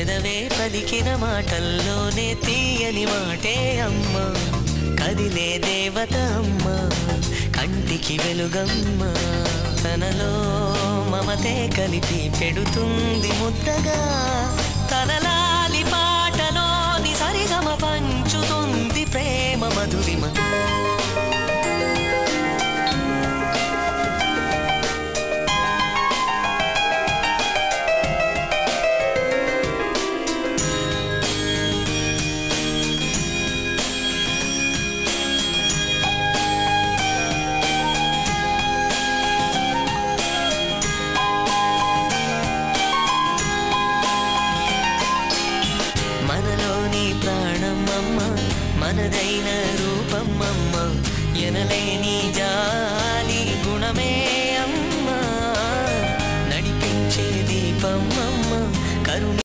పెదవే పలికిన మాటల్లోనే తీయని మాటే అమ్మ కదిలే దేవత అమ్మ కంటికి వెలుగమ్మ తనలో మమతే కలిపి పెడుతుంది ముద్దగా తనలాలి పాటలోని సరిగమ పంచుతుంది ప్రేమ మధురిమ మనలోని ప్రాణమమ్మ మనదైన రూపమమ్మ ఎనలేని జాలి గుణమే అమ్మ నడిపించే దీపమమ్మ కరుణ